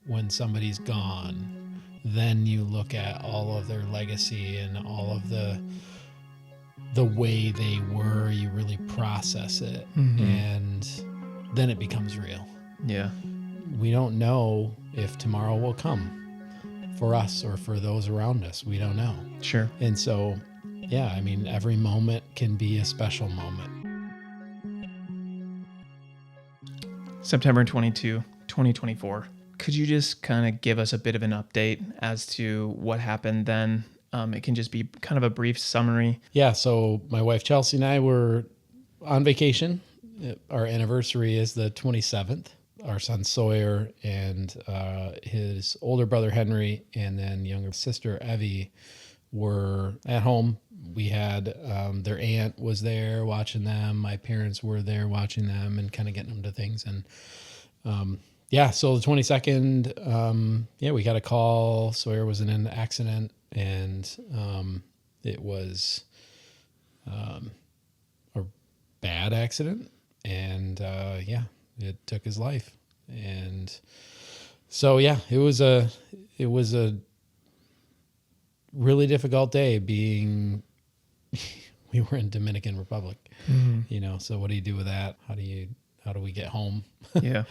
when somebody's gone, then you look at all of their legacy and all of the way they were, you really process it, and then it becomes real. Yeah. We don't know if tomorrow will come for us or for those around us. We don't know. Sure. And so, yeah, I mean, every moment can be a special moment. September 22, 2024. Could you just kind of give us a bit of an update as to what happened then? It can just be kind of a brief summary. Yeah, so my wife Chelsea and I were on vacation. Our anniversary is the 27th. Our son Sawyer and his older brother Henry and then younger sister Evie were at home. We had their aunt was there watching them. My parents were there watching them and kind of getting them to things. And so the 22nd, we got a call. Sawyer was in an accident, and it was a bad accident. And it took his life. And so, it was a really difficult day being, we were in Dominican Republic, so what do you do with that? How do we get home? Yeah.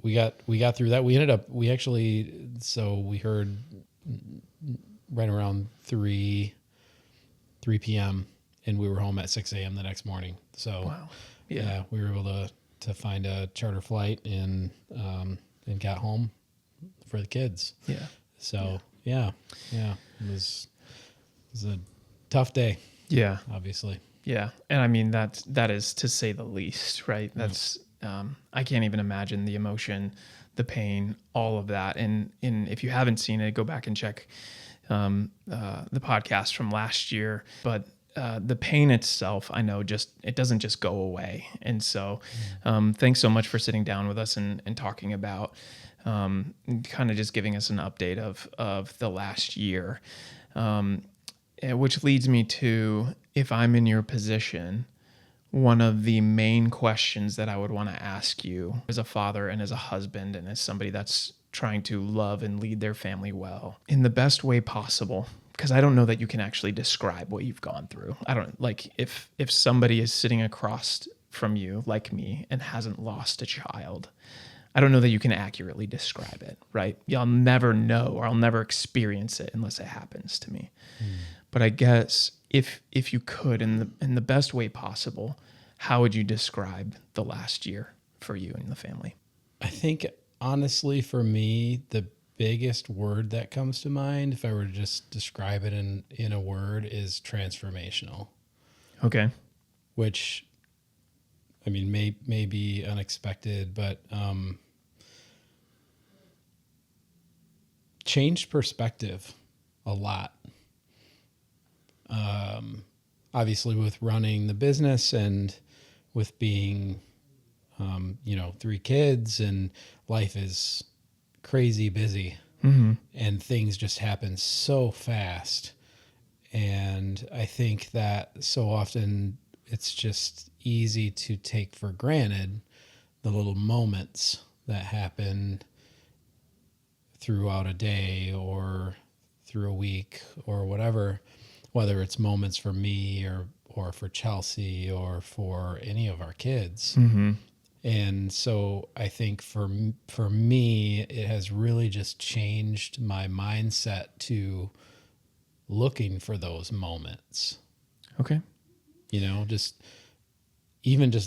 We got through that. We heard right around 3 p.m. and we were home at 6 a.m. the next morning. So, wow. We were able to find a charter flight and got home for the kids. Yeah. So, it was a tough day. Yeah. Obviously. Yeah. And I mean, that is to say the least, right? That's, I can't even imagine the emotion, the pain, all of that. And if you haven't seen it, go back and check the podcast from last year. But the pain itself, I know it doesn't just go away. And so thanks so much for sitting down with us and talking about kind of just giving us an update of the last year, which leads me to, if I'm in your position, one of the main questions that I would want to ask you as a father and as a husband and as somebody that's trying to love and lead their family well in the best way possible. Because I don't know that you can actually describe what you've gone through. I don't like if somebody is sitting across from you like me and hasn't lost a child, I don't know that you can accurately describe it, right? I'll never know or I'll never experience it unless it happens to me. But I guess if you could, in the best way possible, how would you describe the last year for you and the family? I think honestly, for me, the biggest word that comes to mind, if I were to just describe it in a word, is transformational. Okay. Which, I mean, may be unexpected, but changed perspective a lot. Obviously, with running the business and with being, 3 kids, and life is crazy busy, and things just happen so fast. And I think that so often it's just easy to take for granted the little moments that happen throughout a day or through a week or whatever, whether it's moments for me or for Chelsea or for any of our kids. And so I think for me, it has really just changed my mindset to looking for those moments. Okay. Just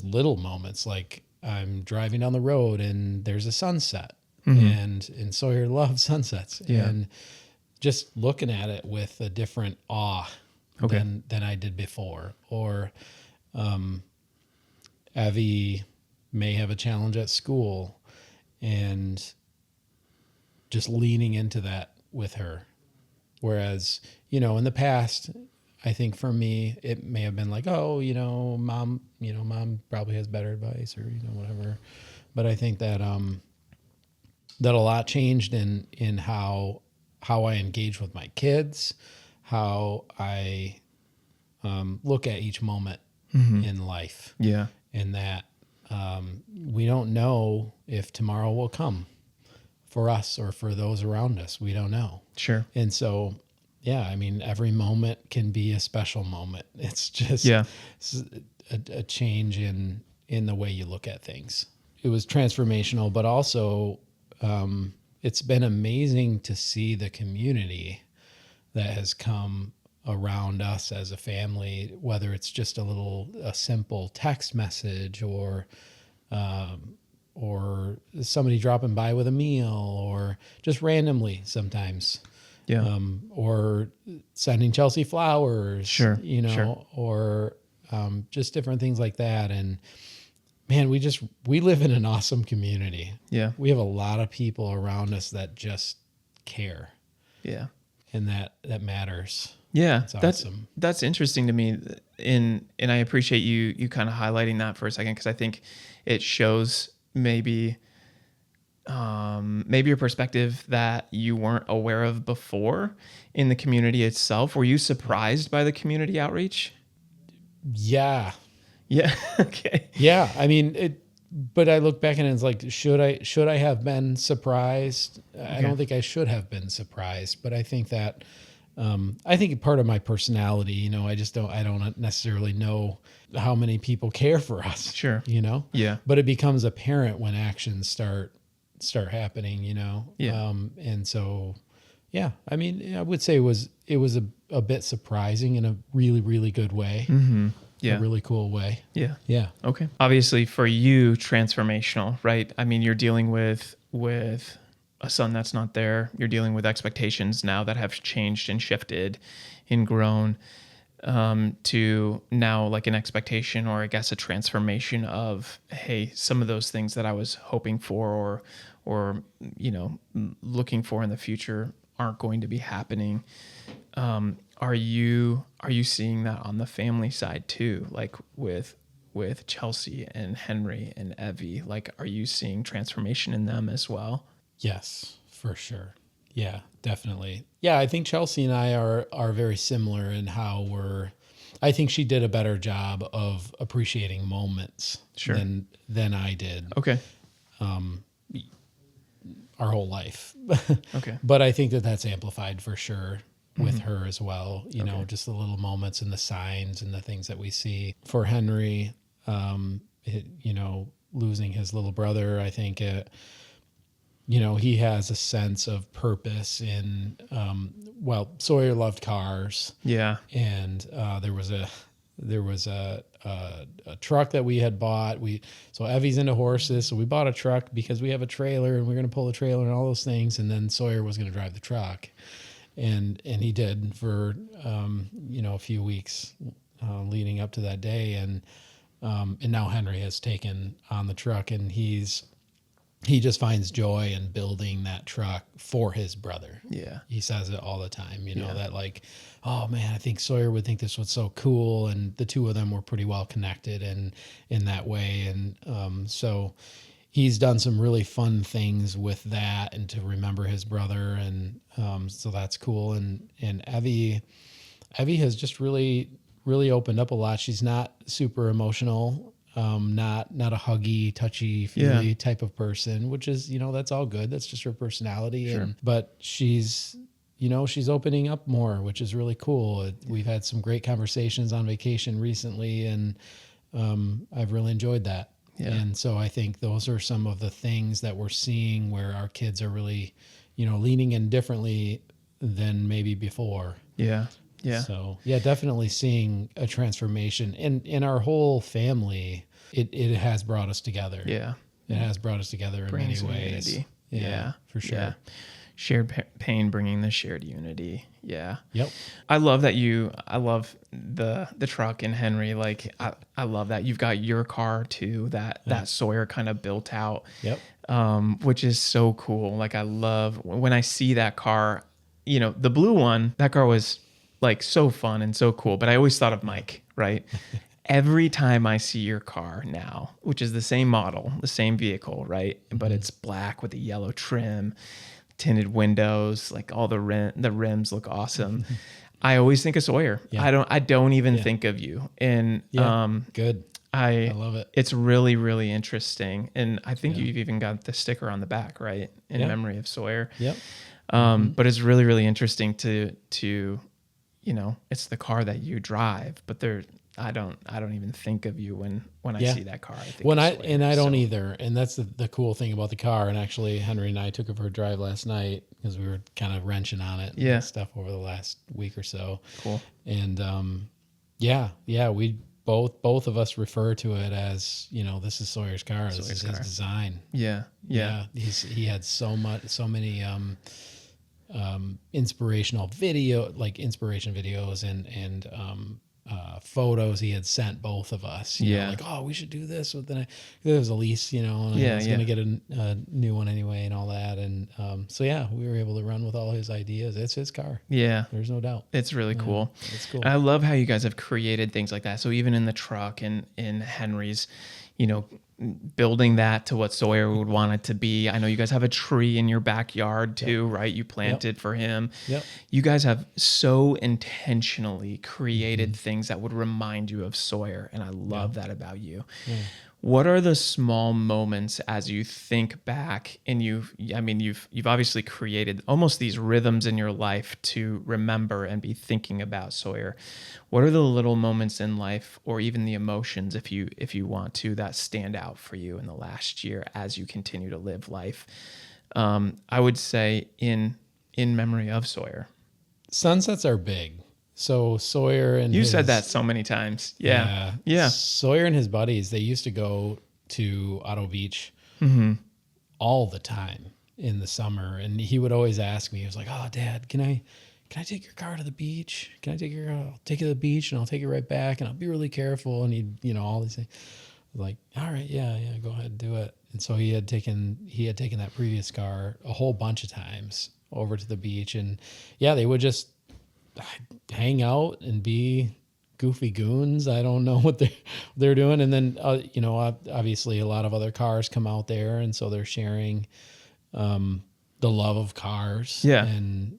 little moments, like I'm driving down the road and there's a sunset, and Sawyer loves sunsets, and just looking at it with a different awe than I did before. Or Evie may have a challenge at school, and just leaning into that with her. Whereas, in the past, I think for me, it may have been like, oh, mom probably has better advice or, whatever. But I think that, that a lot changed in how I engage with my kids, how I, look at each moment in life. Yeah. And that, we don't know if tomorrow will come for us or for those around us. We don't know. Sure. And so, yeah, I mean, every moment can be a special moment. It's just Yeah. a change in the way you look at things. It was transformational, but also it's been amazing to see the community that has come around us as a family, whether it's just a simple text message or somebody dropping by with a meal or just randomly sometimes. Yeah. Or sending Chelsea flowers, Sure. or just different things like that. And man, we live in an awesome community. Yeah. We have a lot of people around us that just care. Yeah. And that matters. Yeah. It's awesome. That's interesting to me. And I appreciate you kind of highlighting that for a second, because I think it shows maybe your perspective that you weren't aware of before in the community itself. Were you surprised by the community outreach? Yeah. Yeah. Okay. Yeah. I mean, but I look back and it's like, should I have been surprised? I don't think I should have been surprised, but I think that, I think part of my personality, I don't necessarily know how many people care for us. Sure. Yeah. But it becomes apparent when actions start happening, Yeah. And so, yeah, I mean, I would say it was a bit surprising in a really, really good way. Mm-hmm. Yeah. A really cool way. Yeah. Yeah. Okay. Obviously for you, transformational, right? I mean, you're dealing with a son that's not there. You're dealing with expectations now that have changed and shifted and grown, to now like an expectation, or I guess a transformation of, hey, some of those things that I was hoping for or looking for in the future aren't going to be happening. Are you seeing that on the family side too? Like with Chelsea and Henry and Evie, like, are you seeing transformation in them as well? Yes, for sure. Yeah, definitely. Yeah, I think Chelsea and I are very similar in how I think she did a better job of appreciating moments than I did. Okay. Our whole life. Okay. But I think that's amplified for sure with her as well. Just the little moments and the signs and the things that we see. For Henry, losing his little brother, I think he has a sense of purpose in, Sawyer loved cars. Yeah. And there was a truck that we had bought. So Evie's into horses, so we bought a truck because we have a trailer and we're going to pull the trailer and all those things. And then Sawyer was going to drive the truck, and he did for a few weeks leading up to that day. And now Henry has taken on the truck, and he just finds joy in building that truck for his brother. Yeah. He says it all the time, that like, oh man, I think Sawyer would think this was so cool. And the two of them were pretty well connected in that way. And so he's done some really fun things with that and to remember his brother. And so that's cool. And Evie has just really, really opened up a lot. She's not super emotional. Not a huggy, touchy, feely type of person, which is, that's all good. That's just her personality. Sure. But she's opening up more, which is really cool. We've had some great conversations on vacation recently, and I've really enjoyed that. Yeah. And so I think those are some of the things that we're seeing where our kids are really, leaning in differently than maybe before. Yeah. Yeah. So yeah, definitely seeing a transformation in our whole family. It has brought us together. Yeah. It has brought us together in many ways. Unity. Yeah, for sure. Yeah. Shared pain bringing the shared unity. Yeah. Yep. I love the truck and Henry. Like I love that you've got your car too, that Sawyer kind of built out. Yep. Which is so cool. Like I love when I see that car, the blue one, that car was like so fun and so cool, but I always thought of Mike, right? Every time I see your car now, which is the same model, the same vehicle, right? But it's black with a yellow trim, tinted windows, like all the rims look awesome. I always think of Sawyer. Yeah. I don't even think of you. And good. I love it. It's really, really interesting. And I think Yeah. you've even got the sticker on the back, right? In Yeah. memory of Sawyer. Yep. But it's really, really interesting to, it's the car that you drive, but I don't even think of you when I Yeah. see that car. I think When of I Sawyer. and I don't So, either, and that's the cool thing about the car. And actually, Henry and I took it for a drive last night because we were kind of wrenching on it Yeah. and stuff over the last week or so. Cool. And we both of us refer to it as, this is Sawyer's car. This is Sawyer's his car. design. Yeah. He had so many inspiration videos and photos he had sent both of us. You know, like, oh, we should do this. But then there was a lease, and I was going to get a new one anyway and all that. And we were able to run with all his ideas. It's his car. Yeah. There's no doubt. It's really cool. It's cool. I love how you guys have created things like that. So even in the truck and in Henry's, building that to what Sawyer would want it to be. I know you guys have a tree in your backyard too, right? You planted for him. Yep. You guys have so intentionally created things that would remind you of Sawyer, and I love that about you. Yeah. What are the small moments as you think back, and you've obviously created almost these rhythms in your life to remember and be thinking about Sawyer. What are the little moments in life, or even the emotions, if you want to, that stand out for you in the last year as you continue to live life? I would say in memory of Sawyer. Sunsets are big. So Sawyer and you said that so many times. Yeah. Sawyer and his buddies, they used to go to Otto Beach all the time in the summer, and he would always ask me. He was like, "Oh, Dad, can I take your car to the beach? Can I take your car? I'll take it to the beach, and I'll take it right back, and I'll be really careful." And he'd, all these things. Like, all right, yeah, go ahead and do it. And so he had taken that previous car a whole bunch of times over to the beach, and they would just hang out and be goofy goons. I don't know what they're doing. And then, obviously a lot of other cars come out there. And so they're sharing, the love of cars and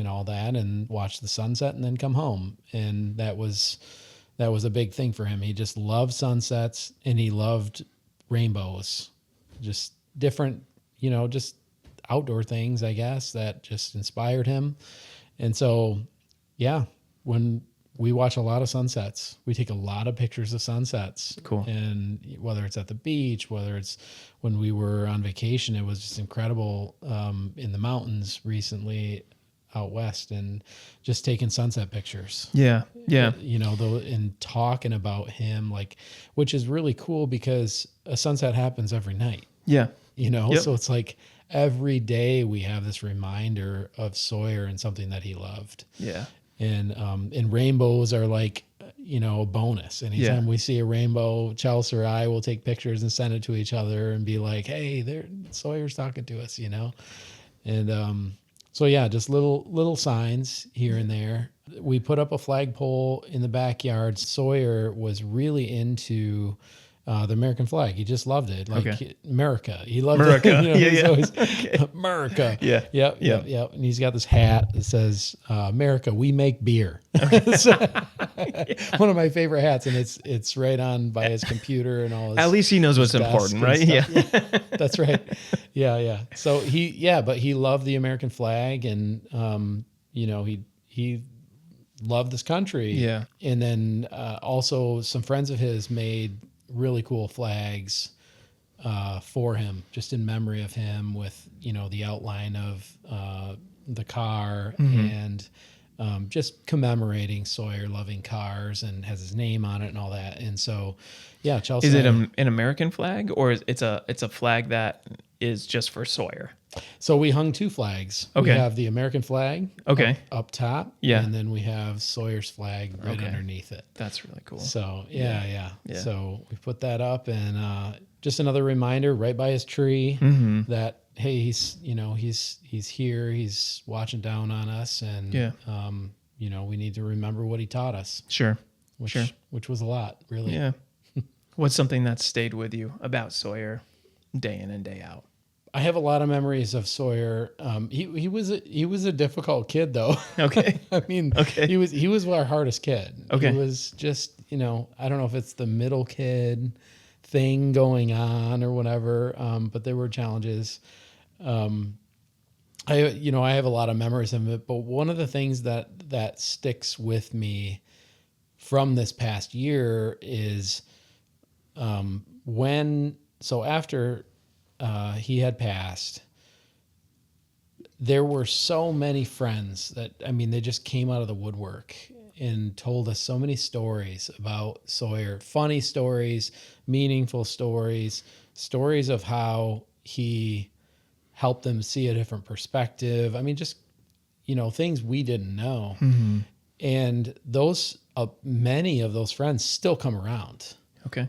all that, and watch the sunset and then come home. And that was a big thing for him. He just loved sunsets, and he loved rainbows, just different, just outdoor things, I guess, that just inspired him. And so, when we watch a lot of sunsets, we take a lot of pictures of sunsets. Cool. And whether it's at the beach, whether it's when we were on vacation, it was just incredible in the mountains recently out west, and just taking sunset pictures. Yeah. And talking about him, which is really cool because a sunset happens every night. Yeah. So it's like, every day we have this reminder of Sawyer and something that he loved. Yeah. And rainbows are like, a bonus. Anytime we see a rainbow, Chelsea or I will take pictures and send it to each other and be like, hey, Sawyer's talking to us, And just little signs here and there. We put up a flagpole in the backyard. Sawyer was really into the American flag. He just loved it. America. He loved America. it. Always, America. Yeah. Yep. And he's got this hat that says, America, we make beer. One of my favorite hats, and it's right on by his computer and all his. At least he knows what's important, right? Yeah. That's right. Yeah. So but he loved the American flag, and he loved this country. Yeah. And then also some friends of his made really cool flags for him, just in memory of him, with the outline of the car, and just commemorating Sawyer loving cars, and has his name on it and all that. And so Chelsea, is it an American flag, or it's a flag that is just for Sawyer? So we hung two flags. Okay. We have the American flag up top. Yeah. And then we have Sawyer's flag right underneath it. That's really cool. So yeah. So we put that up, and just another reminder right by his tree that, hey, he's here, he's watching down on us, and we need to remember what he taught us. Sure. Which was a lot, really. Yeah. What's something that stayed with you about Sawyer day in and day out? I have a lot of memories of Sawyer. He was a difficult kid, though. Okay. I mean, he was our hardest kid. Okay. He was just, I don't know if it's the middle kid thing going on or whatever, but there were challenges. I have a lot of memories of it, but one of the things that sticks with me from this past year is after he had passed, there were so many friends that, they just came out of the woodwork and told us so many stories about Sawyer, funny stories, meaningful stories, stories of how he helped them see a different perspective. Just, things we didn't know. Mm-hmm. And those, many of those friends still come around. Okay.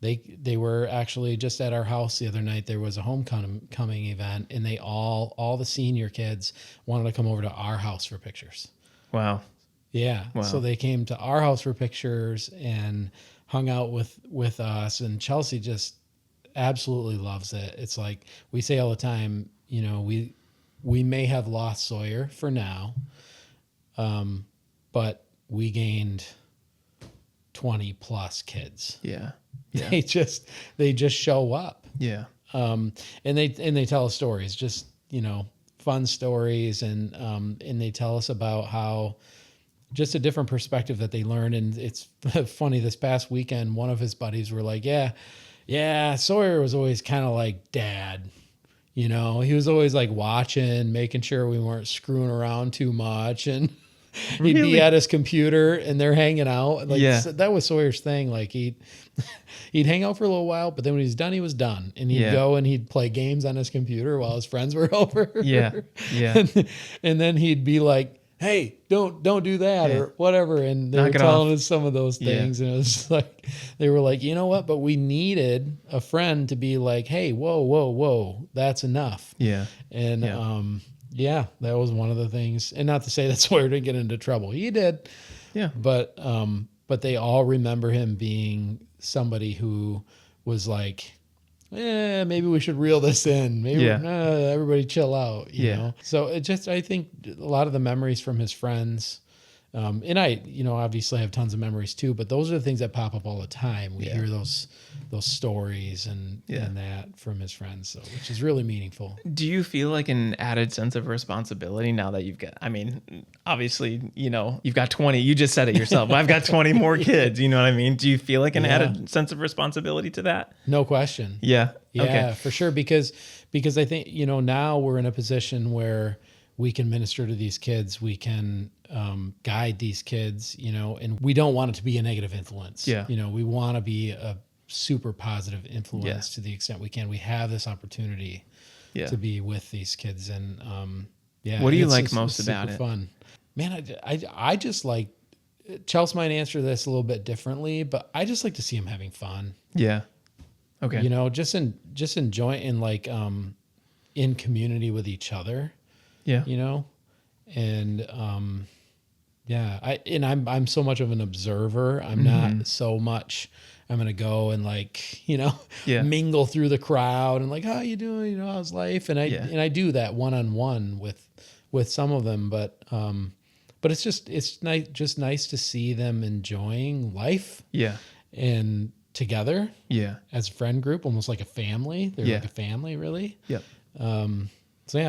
They were actually just at our house the other night. There was a homecoming event, and they all the senior kids wanted to come over to our house for pictures. Wow. Yeah. Wow. So they came to our house for pictures and hung out with us. And Chelsea just absolutely loves it. It's like we say all the time, we may have lost Sawyer for now, but we gained 20 plus kids. Yeah. They just show up. Yeah. And they tell us stories, just, fun stories. And they tell us about how just a different perspective that they learn. And it's funny, this past weekend, one of his buddies were like, yeah, Sawyer was always kind of like dad. He was always like watching, making sure we weren't screwing around too much. And he'd be at his computer and they're hanging out. That was Sawyer's thing. Like he'd hang out for a little while, but then when he's done, he was done. And he'd go and he'd play games on his computer while his friends were over. Yeah. Yeah. and then he'd be like, hey, don't do that or whatever. And they were telling us some of those things. And it was just like, they were like, you know what? But we needed a friend to be like, hey, whoa, that's enough. Yeah. And, that was one of the things. And not to say that Sawyer didn't get into trouble. He did. Yeah. But they all remember him being somebody who was like, maybe we should reel this in. Maybe everybody chill out, you know? So I think a lot of the memories from his friends, and I, obviously have tons of memories too, but those are the things that pop up all the time. We hear those stories and that from his friends, so which is really meaningful. Do you feel like an added sense of responsibility now that you've got, obviously, you've got 20, you just said it yourself. I've got 20 more kids, you know what I mean? Do you feel like an added sense of responsibility to that? No question. Yeah. Yeah, okay. For sure. Because I think, now we're in a position where we can minister to these kids. We can guide these kids, and we don't want it to be a negative influence. Yeah. We want to be a super positive influence to the extent we can. We have this opportunity to be with these kids. And what do you like most about it? Fun. Man, I just like, Chelsea might answer this a little bit differently, but I just like to see them having fun. Yeah. Okay. Just enjoying and like in community with each other. Yeah. And I'm so much of an observer. I'm not so much I'm gonna go and like, mingle through the crowd and like, how you doing? How's life? And I do that one-on-one with some of them, but it's nice to see them enjoying life. Yeah. And together. Yeah. As a friend group, almost like a family. They're like a family, really. Yep. So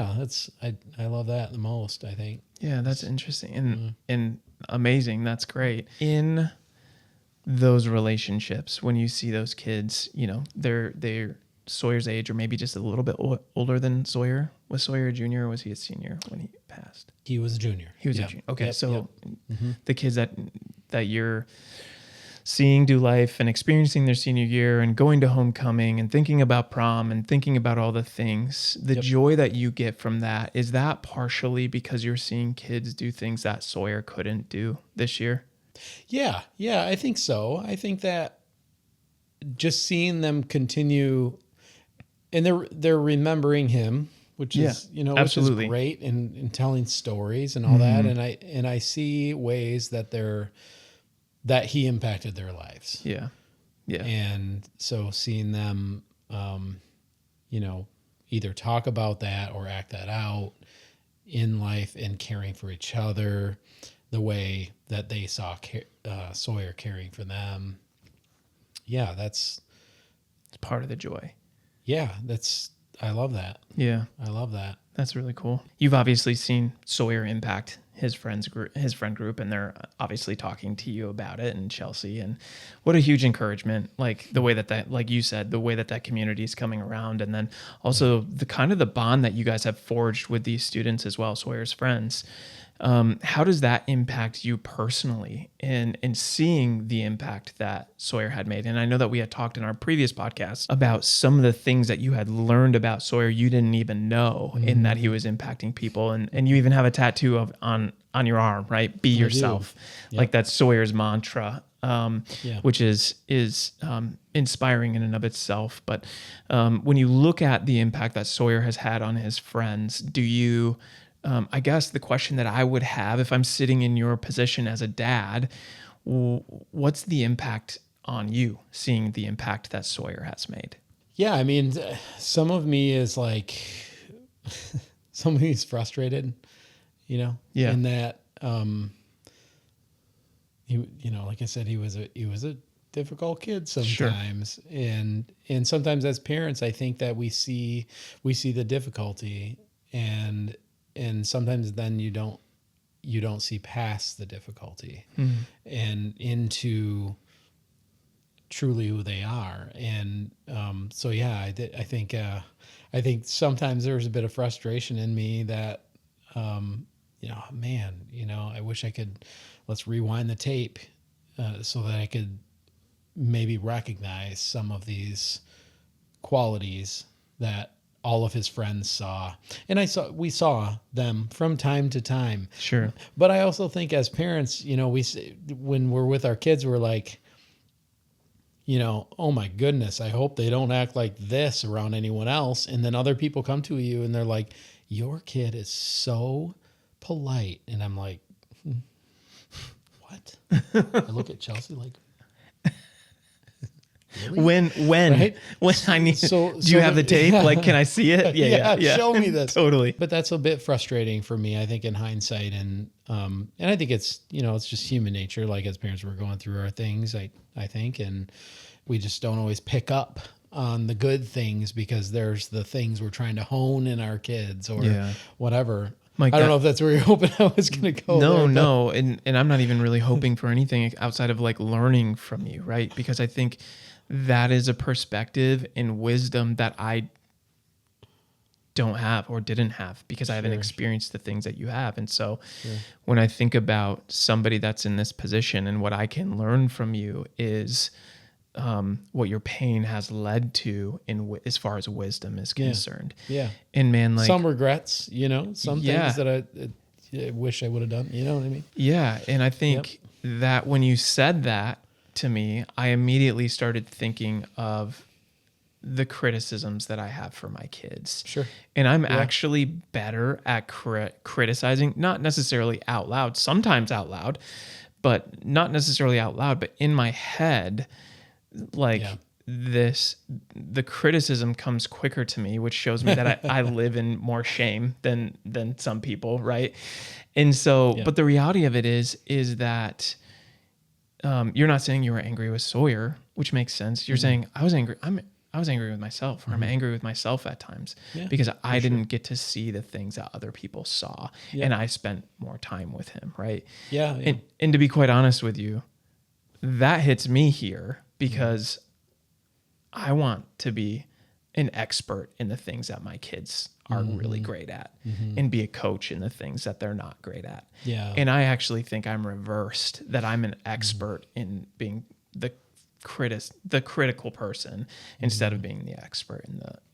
I love that the most, I think. Yeah, that's interesting and amazing. That's great. In those relationships, when you see those kids, they're Sawyer's age or maybe just a little bit older than Sawyer. Was Sawyer a junior or was he a senior when he passed? He was a junior. He was a junior. Okay, so the kids that you're seeing do life and experiencing their senior year and going to homecoming and thinking about prom and thinking about all the things, the joy that you get from that, is that partially because you're seeing kids do things that Sawyer couldn't do this year? Yeah, I think so. I think that just seeing them continue, and they're remembering him, which is which is great, and telling stories and all that, and I see ways that he impacted their lives. Yeah. Yeah. And so seeing them, either talk about that or act that out in life and caring for each other, the way that they saw Sawyer caring for them. Yeah, It's part of the joy. I love that. Yeah. I love that. That's really cool. You've obviously seen Sawyer impact his friend group, and they're obviously talking to you about it, and Chelsea, and what a huge encouragement. Like the way that like you said, the way that community is coming around, and then also the kind of the bond that you guys have forged with these students as well, Sawyer's friends. How does that impact you personally in seeing the impact that Sawyer had made? And I know that we had talked in our previous podcast about some of the things that you had learned about Sawyer you didn't even know, in that he was impacting people. And you even have a tattoo on your arm, right? Be yourself. Yep. Like that's Sawyer's mantra, which is inspiring in and of itself. But when you look at the impact that Sawyer has had on his friends, do you... I guess the question that I would have if I'm sitting in your position as a dad, what's the impact on you, seeing the impact that Sawyer has made? Yeah, I mean, some of me is like, some of me is frustrated, Yeah. In that, like I said, he was a difficult kid sometimes, sure. and sometimes as parents, I think that we see the difficulty, and sometimes then you don't see past the difficulty and into truly who they are. And so yeah, I think sometimes there's a bit of frustration in me that I wish I could, let's rewind the tape so that I could maybe recognize some of these qualities that all of his friends saw. And we saw them from time to time. Sure. But I also think as parents, when we're with our kids, we're like, oh my goodness, I hope they don't act like this around anyone else. And then other people come to you and they're like, your kid is so polite. And I'm like, what? I look at Chelsea like, really? When I need, do you have the tape? Yeah. Like, can I see it? Yeah. Show me this. Totally. But that's a bit frustrating for me, I think, in hindsight. And I think it's, it's just human nature. Like as parents, we're going through our things, I think, and we just don't always pick up on the good things because there's the things we're trying to hone in our kids or whatever. I don't know if that's where you're hoping I was going to go. No. And I'm not even really hoping for anything outside of like learning from you, right? Because I think that is a perspective and wisdom that I don't have or didn't have because I haven't experienced the things that you have. And so when I think about somebody that's in this position and what I can learn from you is what your pain has led to as far as wisdom is concerned. Yeah. And man, like some regrets, some things that I wish I would have done. You know what I mean? Yeah. And I think that when you said that to me, I immediately started thinking of the criticisms that I have for my kids. Sure. And I'm actually better at criticizing, not necessarily out loud, sometimes out loud, but not necessarily out loud, but in my head, the criticism comes quicker to me, which shows me that I live in more shame than some people. Right. And so, but the reality of it is that, you're not saying you were angry with Sawyer, which makes sense. You're saying I was angry. I was angry with myself, or I'm angry with myself at times because I didn't get to see the things that other people saw, and I spent more time with him, right? Yeah. And to be quite honest with you, that hits me here because I want to be an expert in the things that my kids are really great at and be a coach in the things that they're not great at. Yeah. And I actually think I'm reversed, that I'm an expert in being the critical person instead of being the expert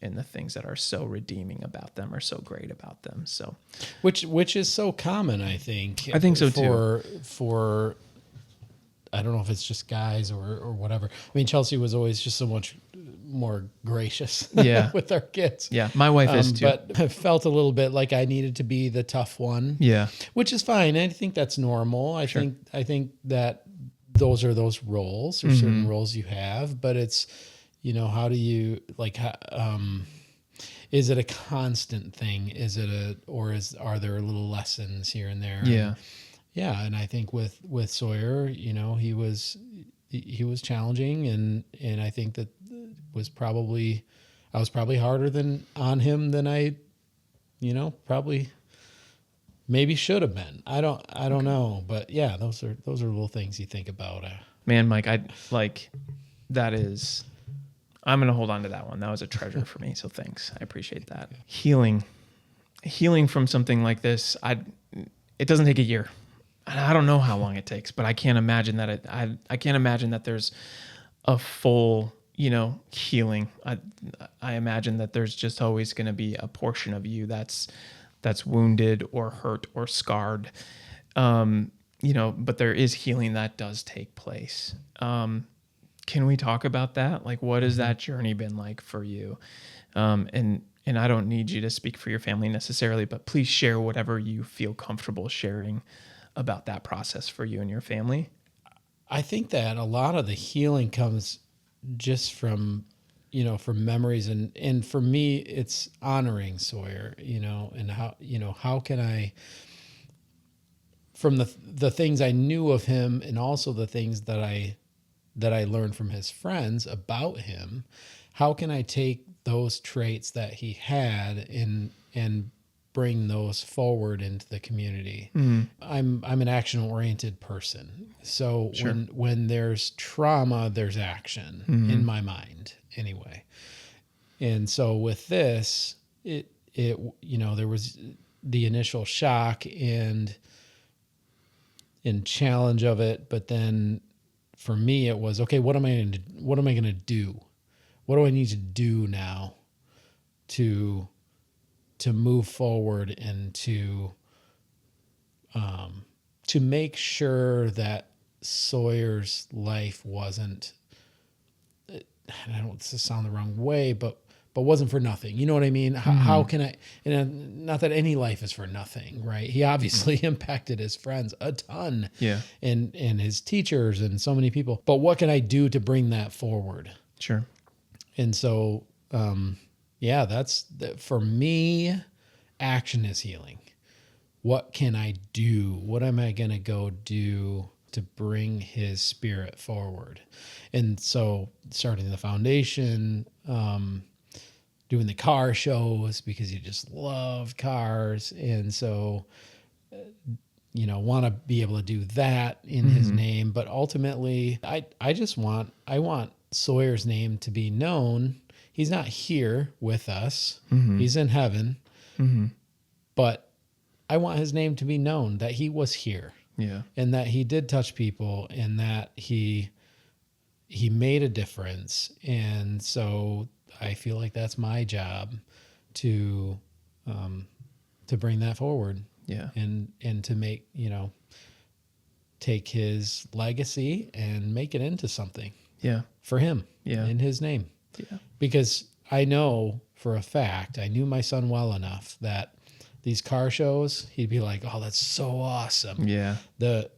in the things that are so redeeming about them or so great about them. So which is so common, I think. I think so too. For I don't know if it's just guys or whatever. I mean, Chelsea was always just so much more gracious with our kids. Yeah, my wife is too. But I felt a little bit like I needed to be the tough one. Yeah. Which is fine. I think that's normal. I think that those are those roles or certain roles you have, but it's, how do you is it a constant thing? Is it are there little lessons here and there? Yeah. yeah, and I think with Sawyer, he was challenging, and I think that I was probably harder than on him than I, probably maybe should have been. I don't know, but yeah, those are little things you think about. Man, Mike, that is, I'm going to hold on to that one. That was a treasure for me. So thanks. I appreciate that. Healing from something like this. It doesn't take a year. I don't know how long it takes, but I can't imagine that I can't imagine that there's a full, healing. I imagine that there's just always going to be a portion of you that's wounded or hurt or scarred. But there is healing that does take place. Can we talk about that? Like, what has that journey been like for you? And I don't need you to speak for your family necessarily, but please share whatever you feel comfortable sharing about that process for you and your family. I think that a lot of the healing comes just from memories, and for me it's honoring Sawyer, and how can I, from the things I knew of him and also the things that I learned from his friends about him, how can I take those traits that he had and bring those forward into the community? I'm an action-oriented person. So Sure. when there's trauma, there's action in my mind anyway. And so with this, it there was the initial shock and challenge of it, but then for me it was, okay, what am I going to do? What do I need to do now to move forward and to make sure that Sawyer's life wasn't, I don't want this to sound the wrong way, but wasn't for nothing. You know what I mean? How can I, and not that any life is for nothing, right? He obviously impacted his friends a ton, Yeah. and his teachers and so many people, but what can I do to bring that forward? Sure. And so, that's for me, action is healing. What can I do? What am I going to go do to bring his spirit forward? And so starting the foundation, doing the car shows because he just loved cars. And so, want to be able to do that in his name. But ultimately, I want Sawyer's name to be known. He's not here with us. He's in heaven. But I want his name to be known, that he was here. Yeah. And that he did touch people, and that he made a difference. And so I feel like that's my job to bring that forward. Yeah. And to make, take his legacy and make it into something. Yeah. For him. Yeah. In his name. Yeah. Because I know for a fact, I knew my son well enough that these car shows, he'd be like, "Oh, that's so awesome." Yeah. And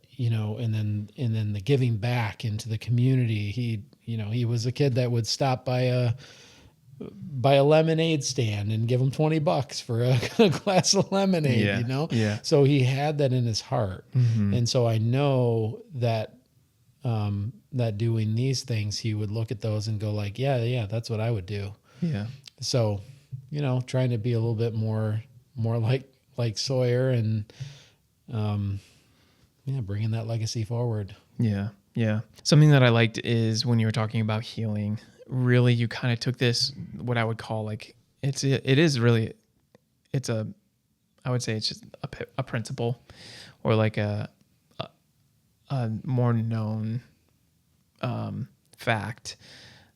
then the giving back into the community. He was a kid that would stop by a lemonade stand and give him $20 for a glass of lemonade. Yeah. Yeah. So he had that in his heart, and so I know that that doing these things, he would look at those and go like, yeah, that's what I would do. Yeah. So, trying to be a little bit more like Sawyer, and bringing that legacy forward. Yeah. Yeah. Something that I liked is when you were talking about healing, really you kind of took this, what I would call like, I would say it's just a principle, or like a more known fact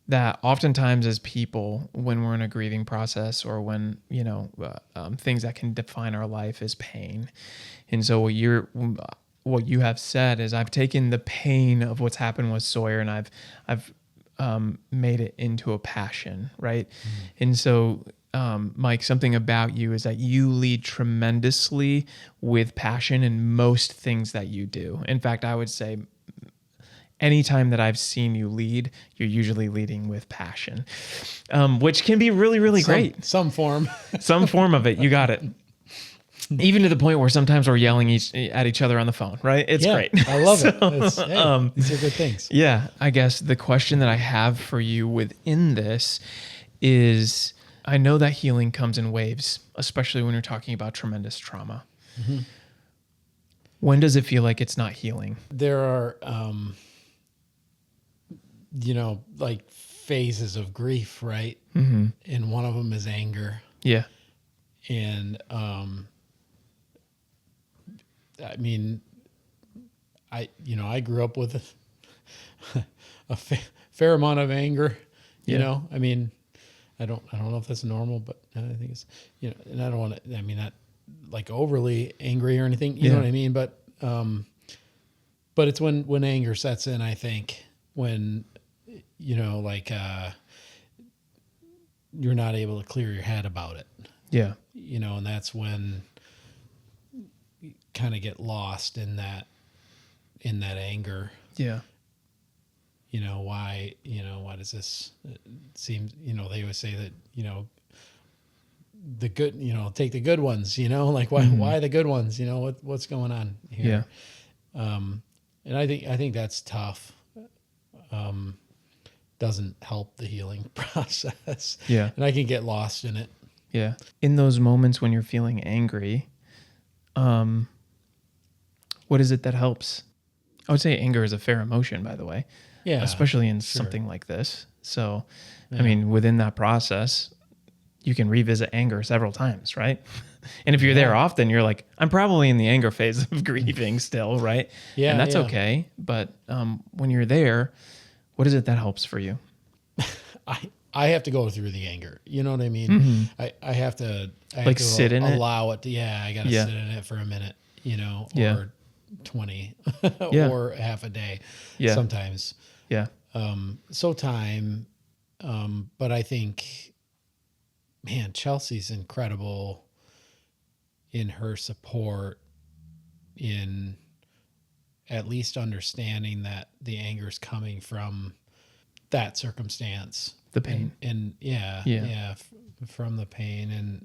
that oftentimes as people, when we're in a grieving process, or when, things that can define our life is pain. And so what you have said is, I've taken the pain of what's happened with Sawyer, and I've made it into a passion. Right. And so, Mike, something about you is that you lead tremendously with passion in most things that you do. In fact, I would say anytime that I've seen you lead, you're usually leading with passion, which can be really, really great. Some form. Some form of it. You got it. Even to the point where sometimes we're yelling at each other on the phone, right? It's great. I love it. These are good things. Yeah. I guess the question that I have for you within this is, I know that healing comes in waves, especially when you're talking about tremendous trauma. Mm-hmm. When does it feel like it's not healing? There are, like phases of grief, right? Mm-hmm. And one of them is anger. Yeah. And, I mean, I grew up with a fair amount of anger, you know, I mean, I don't know if that's normal, but I think it's, and I don't want to, not like overly angry or anything, you know what I mean? But it's when anger sets in, I think, when, you're not able to clear your head about it. Yeah. And that's when you kind of get lost in that anger. Yeah. Why does this seem, they always say that, the good, take the good ones, like why the good ones, what's going on here? Yeah. And I think that's tough. Doesn't help the healing process. Yeah. And I can get lost in it. Yeah. In those moments when you're feeling angry, what is it that helps? I would say anger is a fair emotion, by the way. Yeah. Especially in something like this. So, within that process, you can revisit anger several times, right? And if you're there often, you're like, I'm probably in the anger phase of grieving still, right? Yeah. And that's okay. But when you're there, what is it that helps for you? I have to go through the anger. You know what I mean? Mm-hmm. I have to sit in it? Allow it to, I got to sit in it for a minute, or 20 or half a day sometimes. Yeah. So time. But I think, man, Chelsea's incredible in her support, in at least understanding that the anger is coming from that circumstance, the pain, and from the pain,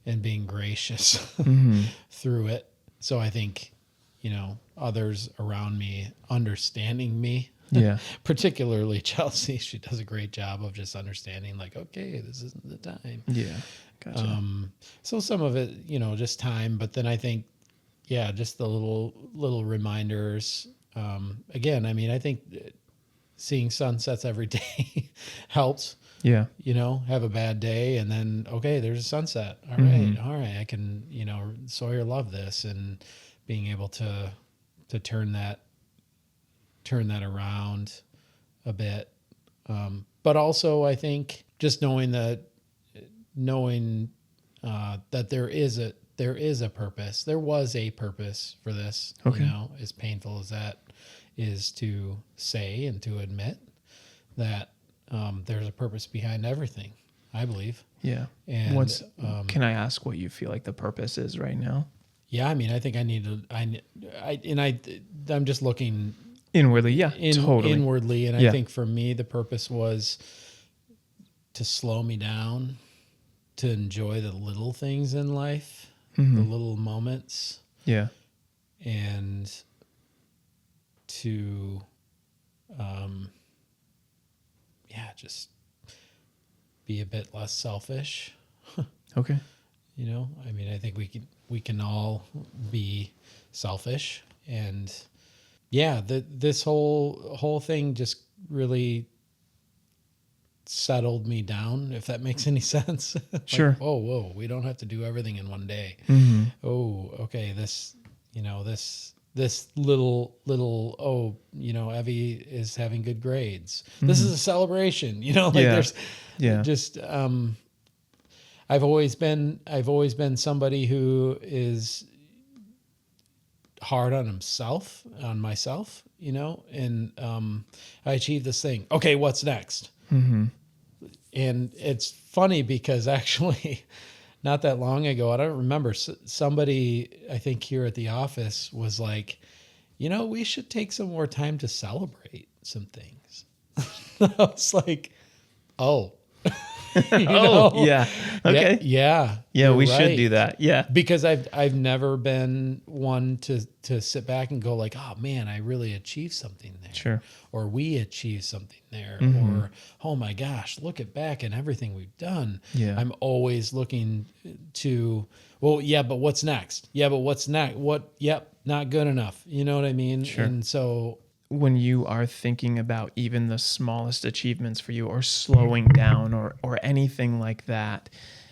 and being gracious through it. So I think, others around me understanding me, particularly Chelsea, she does a great job of just understanding, like, okay, this isn't the time. Yeah. Gotcha. So some of it, just time, but then I think, just the little reminders. Again, I think seeing sunsets every day helps. Yeah. Have a bad day and then, okay, there's a sunset. All right. I can, Sawyer loved this, and being able to turn that around a bit. But also I think just knowing that there is a purpose. There was a purpose for this, as painful as that is to say and to admit that there's a purpose behind everything, I believe. Yeah. And can I ask what you feel like the purpose is right now? Yeah. I think I'm just looking inwardly. Yeah, totally. Inwardly. And I think for me, the purpose was to slow me down, to enjoy the little things in life, the little moments. Yeah. And to, just be a bit less selfish. Okay. I think we can all be selfish, and this whole thing just really settled me down, if that makes any sense. Sure. Whoa, we don't have to do everything in one day. Oh, okay, this little, Evie is having good grades. This is a celebration, there's just, I've always been somebody who is hard on myself, and I achieved this thing. Okay, what's next? And it's funny because actually not that long ago, I don't remember, somebody, I think here at the office, was like, we should take some more time to celebrate some things. I was like, oh, Oh, yeah. Okay. Yeah. Yeah, we you're should do right. that. Yeah. Because I've never been one to sit back and go like, oh man, I really achieved something there. Sure. Or we achieved something there. Or oh my gosh, look at back and everything we've done. Yeah. I'm always looking to, well, yeah, but what's next? Yeah, but what's next? What? Yep, not good enough. You know what I mean? Sure. And so When you are thinking about even the smallest achievements for you, or slowing down, or anything like that,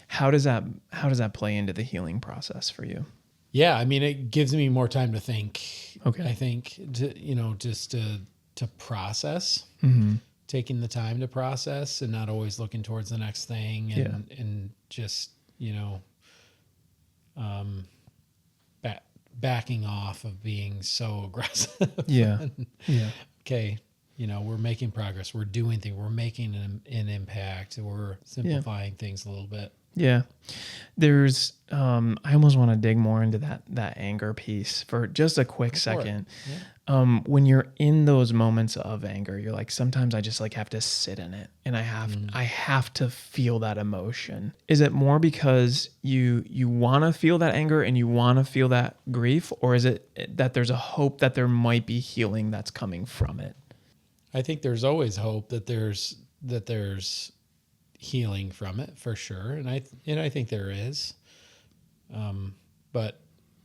how does that play into the healing process for you? yeah, I mean, it gives me more time to think. Okay. I think just to process, taking the time to process, and not always looking towards the next thing, and just backing off of being so aggressive. Yeah. Yeah. Okay, we're making progress. We're doing things. We're making an impact. We're simplifying things a little bit. Yeah. There's I almost want to dig more into that anger piece for just a quick second. Yeah. When you're in those moments of anger, you're like, sometimes I just like have to sit in it, and I have to feel that emotion. Is it more because you want to feel that anger and you want to feel that grief, or is it that there's a hope that there might be healing that's coming from it? I think there's always hope that there's healing from it, for sure, and I think there is, but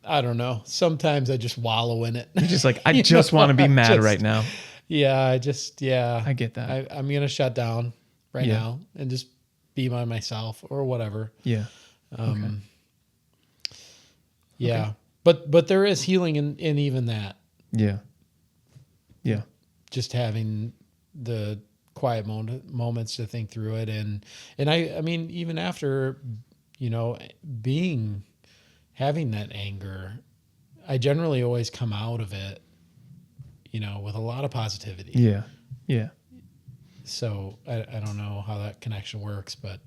I don't know. Sometimes I just wallow in it. You're just like, I just want to be mad right now. Yeah, I get that. I'm gonna shut down right now and just be by myself or whatever. Yeah. Okay. Yeah, but there is healing in even that. Yeah. Yeah. Just having the quiet moments to think through it, and I mean, even after having that anger, I generally always come out of it with a lot of positivity. Yeah. Yeah. So I don't know how that connection works, but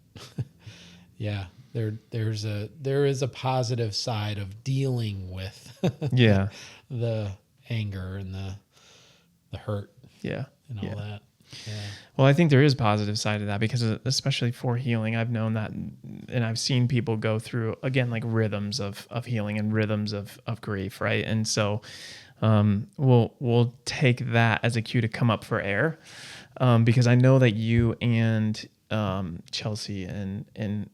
yeah, there is a positive side of dealing with the anger and the hurt and all that. Yeah. Well, I think there is a positive side to that, because especially for healing, I've known that, and I've seen people go through, again, like rhythms of healing and rhythms of grief, right? And so we'll take that as a cue to come up for air, because I know that you and Chelsea and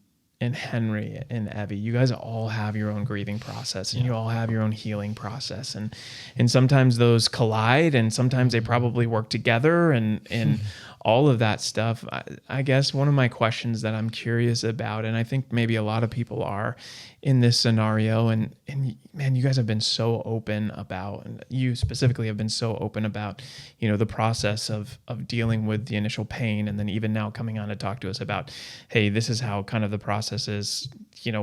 Henry and Evie, you guys all have your own grieving process, and you all have your own healing process, and sometimes those collide, and sometimes they probably work together, and all of that stuff. I guess one of my questions that I'm curious about, and I think maybe a lot of people are in this scenario, and man, you guys have been so open about, and you specifically have been so open about, the process of dealing with the initial pain, and then even now coming on to talk to us about, hey, this is how kind of the process is,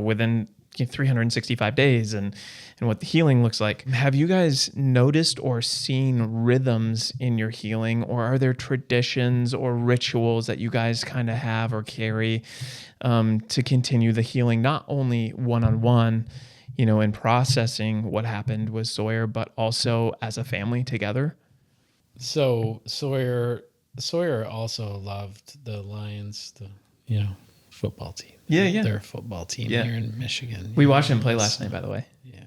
within 365 days and what the healing looks like. Have you guys noticed or seen rhythms in your healing, or are there traditions or rituals that you guys kind of have or carry to continue the healing, not only one-on-one, in processing what happened with Sawyer, but also as a family together? So Sawyer also loved the Lions, football team. Yeah. Their football team here in Michigan. We watched them play last night, by the way.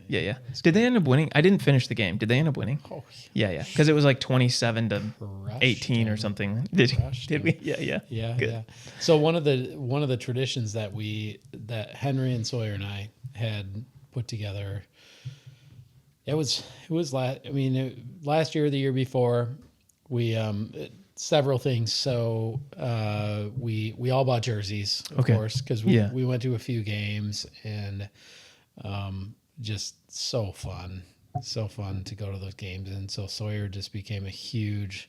Yeah. Did they end up winning? I didn't finish the game. Did they end up winning? Oh, yeah. Because it was like 27-18 or something. Did we? Yeah. Good. Yeah. So one of the traditions that Henry and Sawyer and I had put together, it was last year or the year before, we several things. So we all bought jerseys, of course, because we went to a few games, and just so fun to go to those games. And so Sawyer just became a huge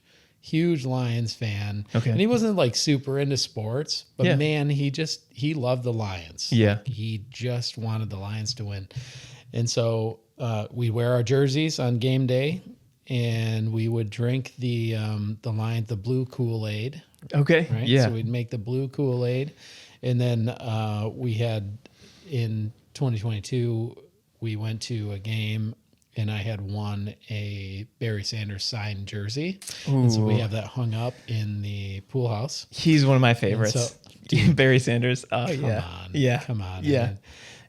Lions fan. Okay. And he wasn't like super into sports, but man, he loved the Lions. Yeah. Like, he just wanted the Lions to win. And so we wear our jerseys on game day, and we would drink the blue Kool-Aid. Okay. Right. Yeah. So we'd make the blue Kool-Aid, and then we had in 2022 we went to a game and I had won a Barry Sanders signed jersey. And so we Ooh. have that hung up in the pool house. He's one of my favorites. Barry Sanders. Oh, Come yeah. on. Yeah. Come on. Yeah. Man.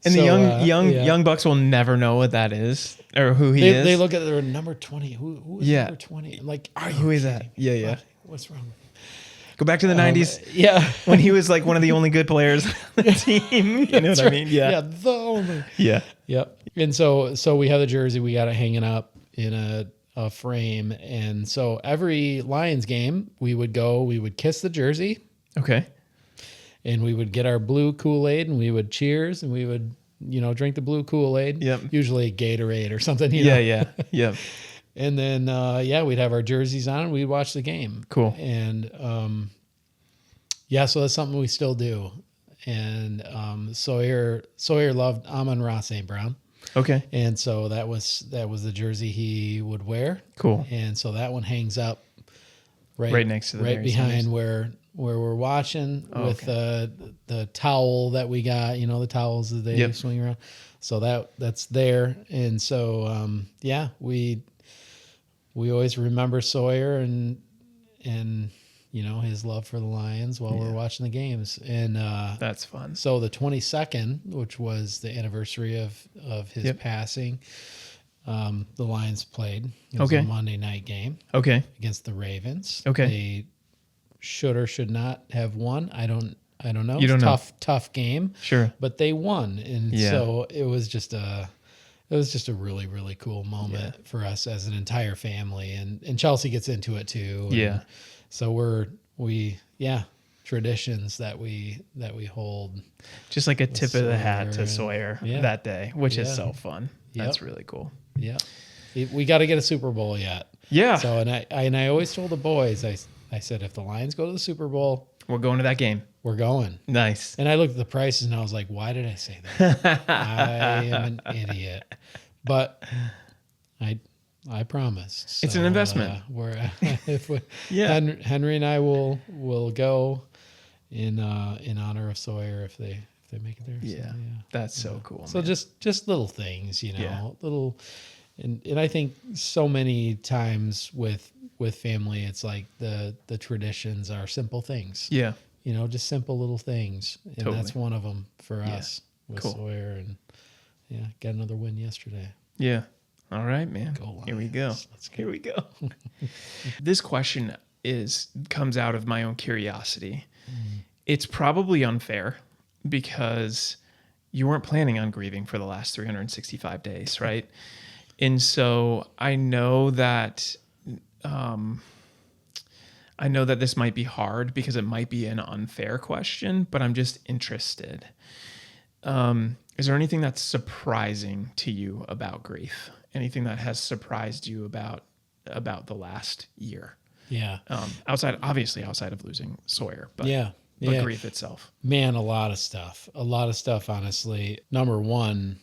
And So, the yeah. young bucks will never know what that is or who he is. They look at their number 20. Who is number 20? I'm like, are you Who is kidding that? me? Yeah, yeah. What's wrong? Go back to the 90s Yeah. when he was like one of the only good players on the team. You know what I mean? Yeah. Yeah, the only. Yeah. Yep. And so we have the jersey. We got it hanging up in a frame. And so every Lions game, we would kiss the jersey, Okay. and we would get our blue Kool-Aid, and we would cheers, and we would, drink the blue Kool-Aid. Yep. Usually Gatorade or something. Yeah. Yeah. Yeah. And then, we'd have our jerseys on and we'd watch the game. Cool. And, so that's something we still do. And Sawyer loved Amon-Ra St. Brown. Okay. And so that was the jersey he would wear. Cool. And so that one hangs up Right next to the right Barry behind Sanders. where we're watching with okay. the towel that we got, the towels that they Yep. swing around. So that's there. And so we always remember Sawyer and his love for the Lions while we're watching the games. And That's fun. so the 22nd, which was the anniversary of his passing, the Lions played. It was Okay. a Monday night game Okay. against the Ravens. Okay. They should or should not have won. I don't know. You don't know. Tough game. Sure. But they won. And Yeah. so it was just a really, really cool moment for us as an entire family. And Chelsea gets into it too. And Yeah. so we traditions that we hold. Just like a tip of the hat to Sawyer. Sawyer Yeah. that day, which is Yeah. so fun. Yep. That's really cool. Yeah. We got to get a Super Bowl yet. Yeah. So, I always told the boys, I said, if the Lions go to the Super Bowl, We're going to that game. we're going. Nice. And I looked at the prices and I was like, why did I say that? I am an idiot. But I promised. It's an investment. Yeah. Henry and I will go in honor of Sawyer if they make it there. Yeah. So, That's so cool. So man. just little things, Yeah. little, and I think so many times with family, it's like the traditions are simple things. Yeah. Just simple little things, and Totally. that's one of them for us with Cool. Sawyer, and got another win yesterday. Yeah. All right, man. Go Here we go. Lions. Let's go. Here we go. This question comes out of my own curiosity. It's probably unfair because you weren't planning on grieving for the last 365 days, right? And so I know that this might be hard because it might be an unfair question, but I'm just interested. Is there anything that's surprising to you about grief? Anything that has surprised you about the last year? Yeah. Outside of losing Sawyer, but grief itself. Man, a lot of stuff, honestly. Number one,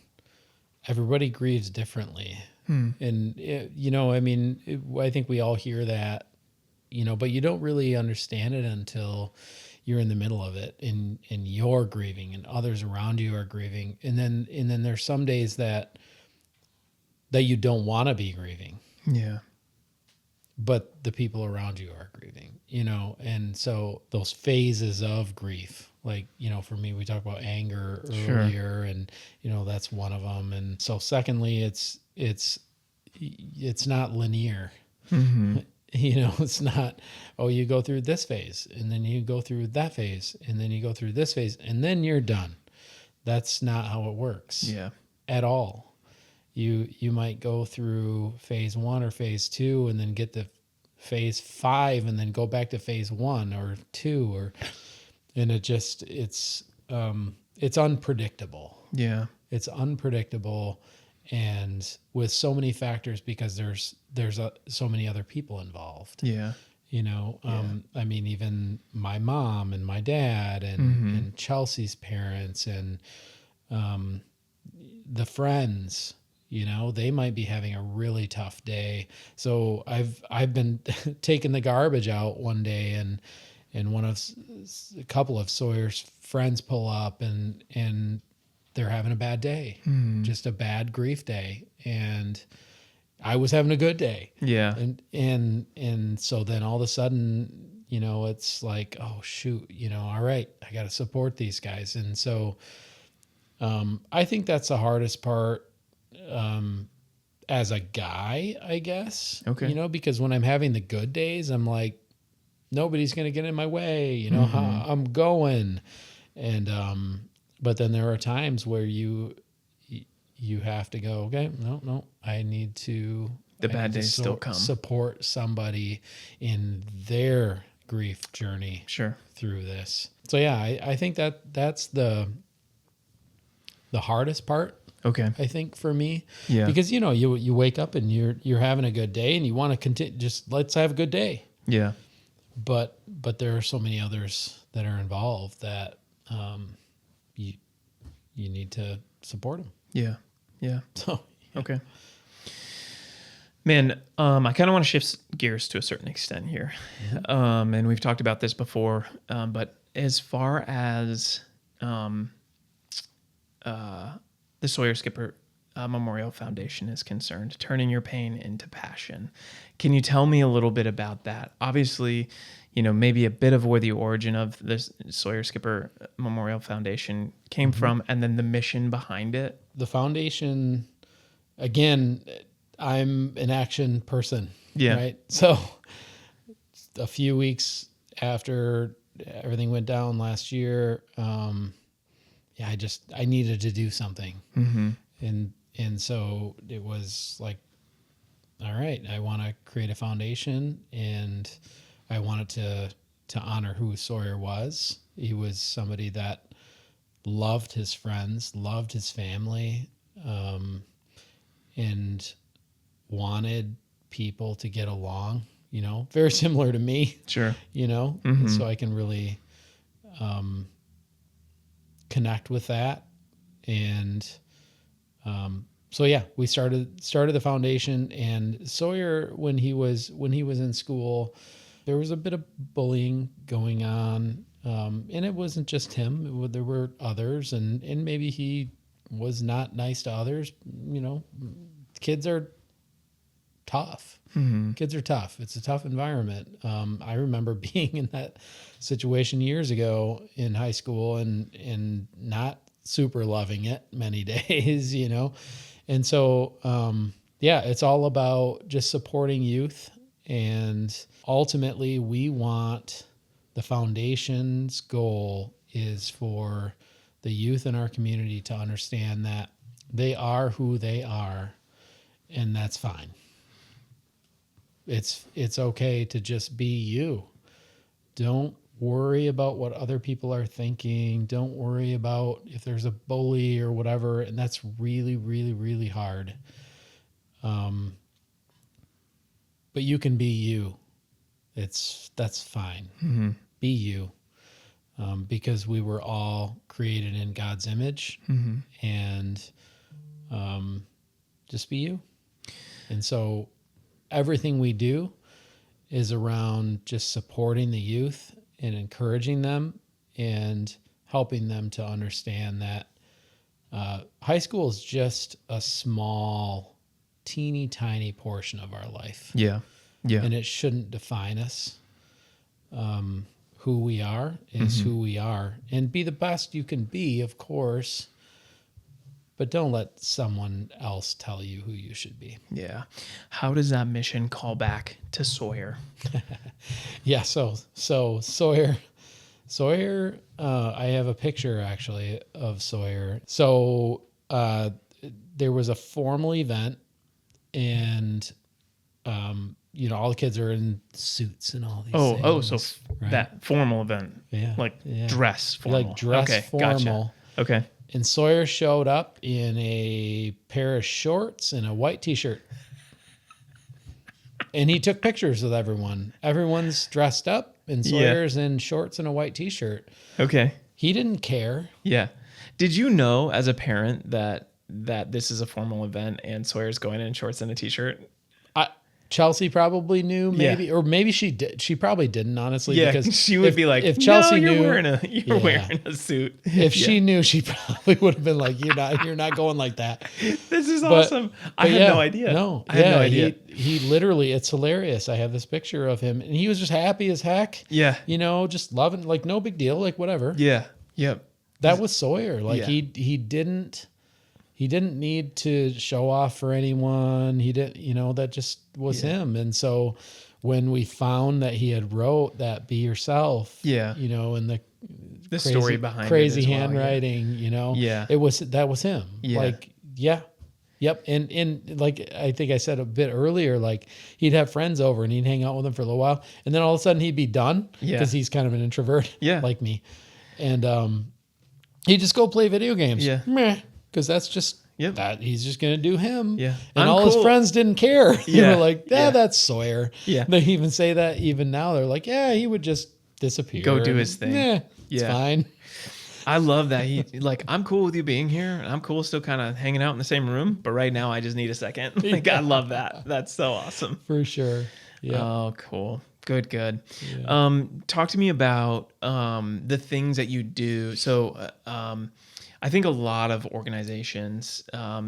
everybody grieves differently. And, I think we all hear that, but you don't really understand it until you're in the middle of it and you're grieving and others around you are grieving. And then there's some days that you don't want to be grieving. Yeah. But the people around you are grieving, and so those phases of grief, like, for me, we talked about anger earlier, and, that's one of them. And so secondly, it's not linear. Mm-hmm. It's not, you go through this phase and then you go through that phase and then you go through this phase and then you're done. That's not how it works. Yeah. At all. You might go through phase 1 or phase 2 and then get to phase 5 and then go back to phase 1 or 2 and it's unpredictable. Yeah. It's unpredictable, and with so many factors because there's so many other people involved. Yeah. Even my mom and my dad and Chelsea's parents and the friends, they might be having a really tough day. So I've been taking the garbage out one day and a couple of Sawyer's friends pull up and they're having a bad day, just a bad grief day. And I was having a good day. Yeah. And so then all of a sudden, you know, it's like, oh shoot, you know, all right, I got to support these guys. And so, I think that's the hardest part, as a guy, I guess, Okay. you know, because when I'm having the good days, I'm like, nobody's going to get in my way, you know, how I'm going. And, but then there are times where you have to go, okay, no, I need to, The bad days still come. Support somebody in their grief journey Sure. through this. So yeah, I think that's the hardest part, Okay. I think, for me. Yeah. Because, you know, you wake up and you're having a good day and you want to continue, just let's have a good day. Yeah. But there are so many others that are involved that, you need to support them. Yeah. Yeah. So, Okay. Man, I kind of want to shift gears to a certain extent here. And we've talked about this before, but as far as the Sawyer Schipper Memorial Foundation is concerned, turning your pain into passion, can you tell me a little bit about that? Obviously, you know, maybe a bit of where the origin of this Sawyer Schipper Memorial Foundation came from, and then the mission behind it. the foundation, again, I'm an action person. Yeah. Right. So a few weeks after everything went down last year, I needed to do something. And so it was like, all right, I want to create a foundation, and I wanted to honor who Sawyer was. He was somebody that loved his friends, loved his family, and wanted people to get along, you know, very similar to me. Sure. You know, so I can really connect with that. And so yeah, we started the foundation. And Sawyer, when he was in school, there was a bit of bullying going on, and it wasn't just him. There were others, and maybe he was not nice to others. You know, kids are tough. Kids are tough. It's a tough environment. I remember being in that situation years ago in high school and not super loving it many days, you know? And so, it's all about just supporting youth. And ultimately we want the foundation's goal is for the youth in our community to understand that they are who they are, and that's fine. It's okay to just be you. Don't worry about what other people are thinking. Don't worry about if there's a bully or whatever. And that's really, really, really hard. But you can be you. That's fine. Be you. Because we were all created in God's image, and just be you. And so everything we do is around just supporting the youth and encouraging them and helping them to understand that high school is just a small, teeny tiny portion of our life. Yeah. Yeah. And it shouldn't define us. Who we are is who we are, and be the best you can be, of course, but don't let someone else tell you who you should be. Yeah. How does that mission call back to Sawyer? Yeah. So Sawyer, I have a picture actually of Sawyer. So, there was a formal event, and, you know, all the kids are in suits and all these things. So right? that formal event, dress formal. Like dress formal. Gotcha. Okay. And Sawyer showed up in a pair of shorts and a white t-shirt. And he took pictures with everyone. Everyone's dressed up, and Sawyer's in shorts and a white t-shirt. Okay. He didn't care. Yeah. Did you know as a parent that this is a formal event and Sawyer's going in shorts and a t-shirt? Chelsea probably knew, maybe, or maybe she did. She probably didn't, honestly. Yeah, because she would be like, if Chelsea no, knew, you're wearing a suit. If she knew, she probably would have been like, you're not going like that. This is awesome. I had no idea. No, I had no idea. He literally, it's hilarious. I have this picture of him, and he was just happy as heck. Yeah. Just loving, like, no big deal, like, whatever. Yeah. Yep. That was Sawyer. Like, Yeah. he didn't need to show off for anyone. He didn't, that just was him. And so when we found that he had wrote that "Be Yourself," and the story behind crazy it as well, handwriting, that was him. Yeah. Like, yep. And like, I think I said a bit earlier, like, he'd have friends over and he'd hang out with them for a little while, and then all of a sudden he'd be done because he's kind of an introvert, like me. And he'd just go play video games. Yeah. Because that's just that he's just gonna do him. Yeah. And all his friends didn't care. They were like, that's Sawyer. Yeah. They even say that even now. They're like, he would just disappear. Go do his thing. It's fine. I love that. He like, I'm cool with you being here, and I'm cool still kind of hanging out in the same room, but right now I just need a second. Like, I love that. That's so awesome. For sure. Yeah. Oh, cool. Good. Yeah. Talk to me about the things that you do. So I think a lot of organizations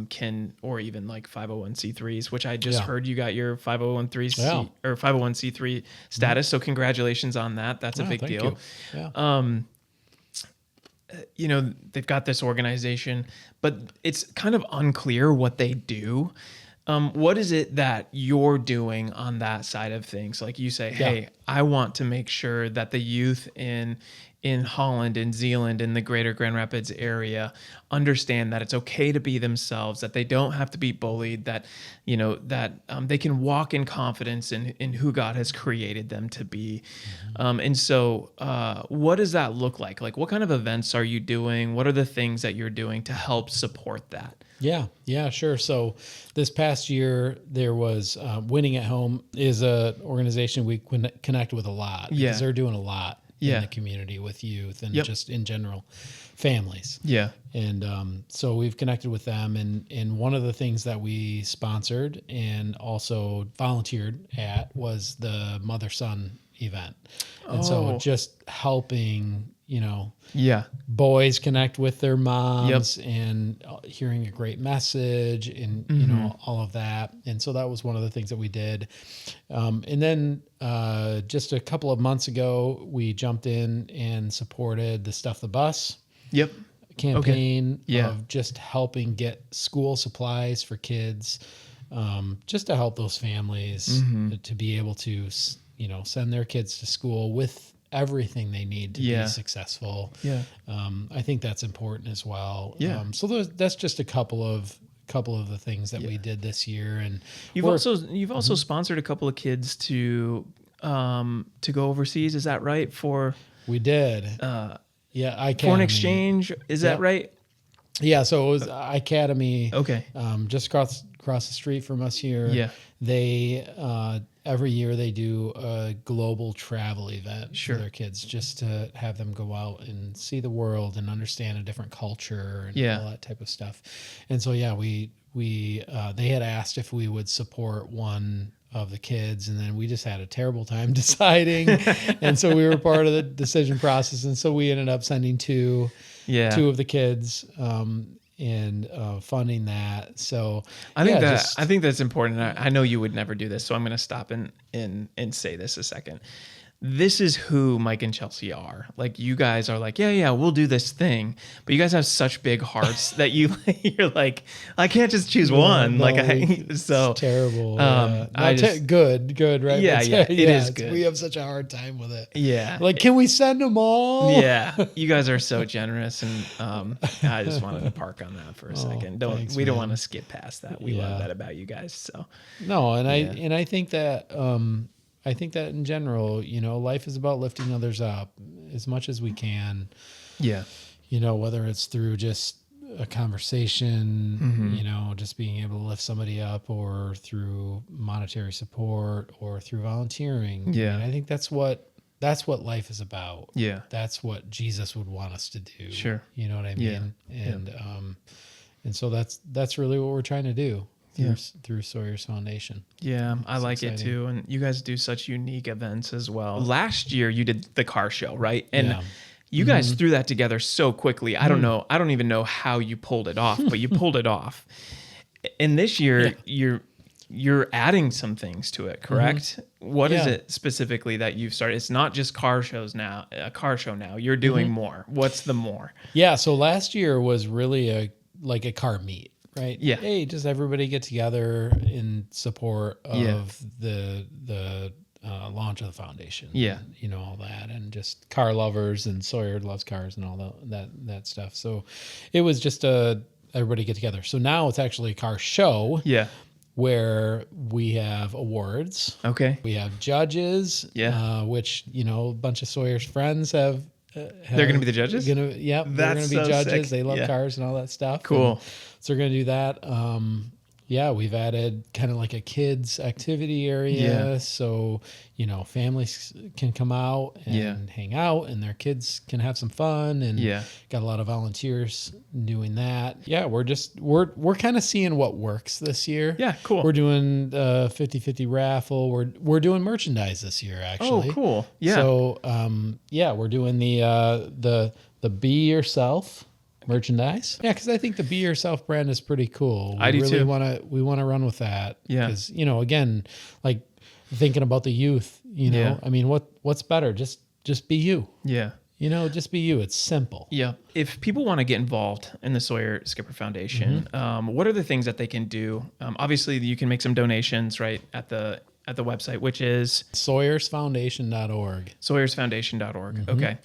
can, or even like 501c3s, which I just heard you got your 501c3 or 501c3 status. So congratulations on that. That's a big deal. Yeah. They've got this organization, but it's kind of unclear what they do. What is it that you're doing on that side of things? Like, you say, hey, I want to make sure that the youth in Holland and Zeeland in the greater Grand Rapids area understand that it's okay to be themselves, that they don't have to be bullied, that, they can walk in confidence in who God has created them to be. And so what does that look like? Like, what kind of events are you doing? What are the things that you're doing to help support that? Yeah, sure. So this past year, there was Winning at Home is a organization we connect with a lot because they're doing a lot in the community with youth and just in general families. Yeah. And so we've connected with them. And one of the things that we sponsored and also volunteered at was the mother-son event. And so just helping, boys connect with their moms and hearing a great message and, all of that. And so that was one of the things that we did. And then just a couple of months ago, we jumped in and supported the Stuff the Bus campaign of just helping get school supplies for kids, just to help those families to be able to, send their kids to school with everything they need to be successful. I think that's important as well. So that's just a couple of the things that we did this year. And you've also sponsored a couple of kids to go overseas. Is that right? We did. Academy. Foreign exchange. Is that right? Yeah. So it was Academy. Okay. Just across the street from us here. Yeah. They every year they do a global travel event for their kids, just to have them go out and see the world and understand a different culture and all that type of stuff. And so we they had asked if we would support one of the kids, and then we just had a terrible time deciding. And so we were part of the decision process, and so we ended up sending two of the kids and funding that. So I think that's important. I know you would never do this, so I'm going to stop and say this a second. This is who Mike and Chelsea are. Like, you guys are like, we'll do this thing, but you guys have such big hearts that you're like, I can't just choose one. No, it's terrible. Good, right? Yeah, it is good. We have such a hard time with it. Yeah. Like, can we send them all? Yeah. You guys are so generous, and I just wanted to park on that for a second. Don't want to skip past that. We love that about you guys. So no, and I think that I think that in general, life is about lifting others up as much as we can. Yeah. Whether it's through just a conversation, just being able to lift somebody up, or through monetary support, or through volunteering. Yeah. I think that's what life is about. Yeah. That's what Jesus would want us to do. Sure. You know what I mean? Yeah. And so that's really what we're trying to do. through Sawyer's Foundation. Yeah, I It's like it exciting. too. And you guys do such unique events as well. Last year you did the car show, right? And Yeah. you guys threw that together so quickly. I don't know. I don't even know how you pulled it off, but you pulled it off. And this year you're adding some things to it, correct? What is it specifically that you've started? It's not just car shows now, a car show now. You're doing more. What's the more? Yeah. So last year was really a car meet, right? Yeah. Hey, just everybody get together in support of the launch of the foundation. Yeah. And, all that, and just car lovers, and Sawyer loves cars and all that stuff. So it was just everybody get together. So now it's actually a car show. Yeah. Where we have awards. Okay. We have judges. Yeah. Which a bunch of Sawyer's friends have. They're going to be the judges? They're going to be so judges. sick. They love cars and all that stuff. Cool. And so we're going to do that. We've added kind of like a kids activity area. Yeah. So, families can come out and hang out, and their kids can have some fun, and got a lot of volunteers doing that. Yeah. We're kind of seeing what works this year. Yeah. Cool. We're doing 50-50 raffle. We're doing merchandise this year, actually. Oh, cool. Yeah. So, we're doing the Be Yourself merchandise. Yeah, because I think the Be Yourself brand is pretty cool. I do too. We want to run with that. Yeah. Because again, like thinking about the youth. I mean, what's better? Just be you. Yeah. Just be you. It's simple. Yeah. If people want to get involved in the Sawyer Schipper Foundation, what are the things that they can do? Obviously, you can make some donations, right, at the website, which is SawyersFoundation.org. SawyersFoundation.org. Okay.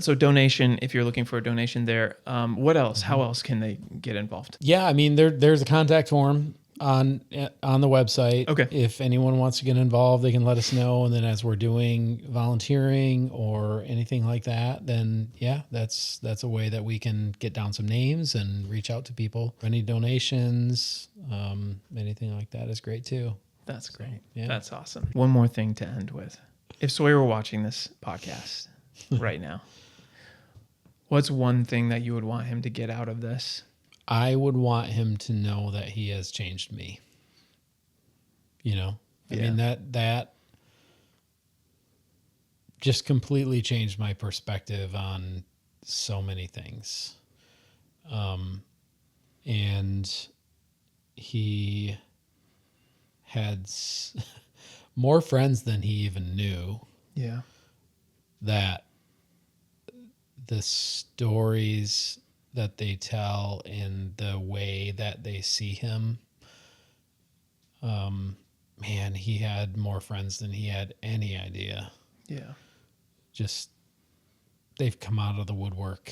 So donation, if you're looking for a donation there. What else? How else can they get involved? Yeah, I mean, there's a contact form on the website. Okay. If anyone wants to get involved, they can let us know. And then as we're doing volunteering or anything like that, then that's a way that we can get down some names and reach out to people. Any donations, anything like that is great too. That's great. Yeah. That's awesome. One more thing to end with. If Sawyer were watching this podcast right now, what's one thing that you would want him to get out of this? I would want him to know that he has changed me. I mean, that just completely changed my perspective on so many things. And he had more friends than he even knew. Yeah. That the stories that they tell and the way that they see him, man, he had more friends than he had any idea. Yeah. Just, they've come out of the woodwork.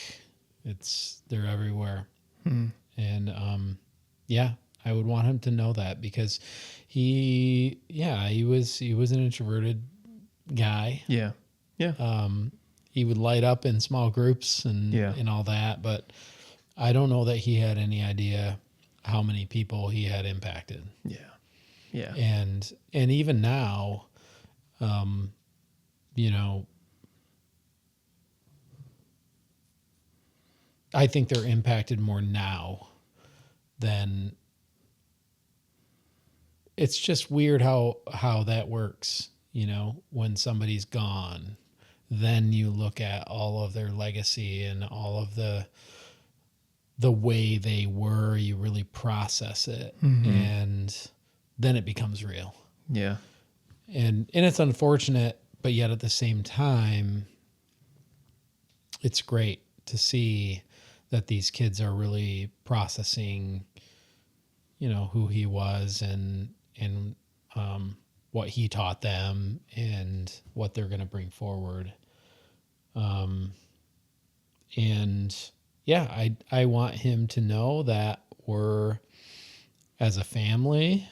They're everywhere. And, I would want him to know that, because he was an introverted guy. Yeah. Yeah. He would light up in small groups and all that, but I don't know that he had any idea how many people he had impacted. Yeah. Yeah. And even now, I think they're impacted more now than. It's just weird how that works, when somebody's gone, then you look at all of their legacy and all of the way they were, you really process it, and then it becomes real. Yeah. And it's unfortunate, but yet at the same time, it's great to see that these kids are really processing, who he was and what he taught them and what they're going to bring forward. I want him to know that we're, as a family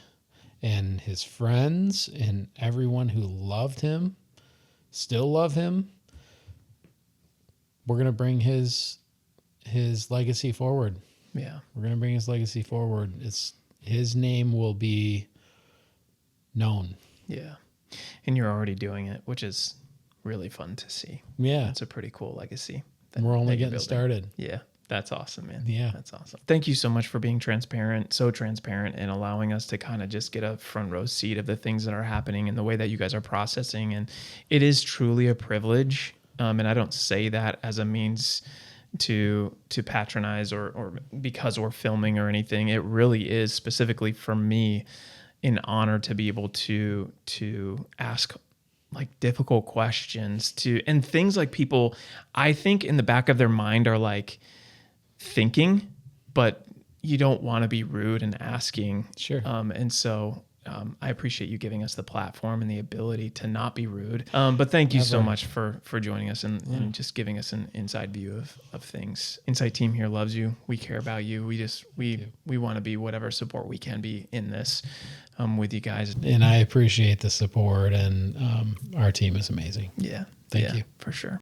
and his friends and everyone who loved him, still love him, we're going to bring his legacy forward. Yeah. We're going to bring his legacy forward. His name will be known. Yeah. And you're already doing it, which is really fun to see. Yeah. It's a pretty cool legacy. We're only that you're getting building. started. Yeah. That's awesome, man. Yeah. That's awesome. Thank you so much for being so transparent, and allowing us to kind of just get a front row seat of the things that are happening and the way that you guys are processing. And it is truly a privilege. And I don't say that as a means to patronize or because we're filming or anything. It really is specifically for me an honor to be able to ask like difficult questions and things like people, I think in the back of their mind are like thinking, but you don't want to be rude and asking. Sure. And so I appreciate you giving us the platform and the ability to not be rude. But thank you so much for joining us and just giving us an inside view of things. InsITe team here loves you. We care about you. We want to be whatever support we can be in this with you guys. And I appreciate the support, and our team is amazing. Yeah. Thank you. For sure.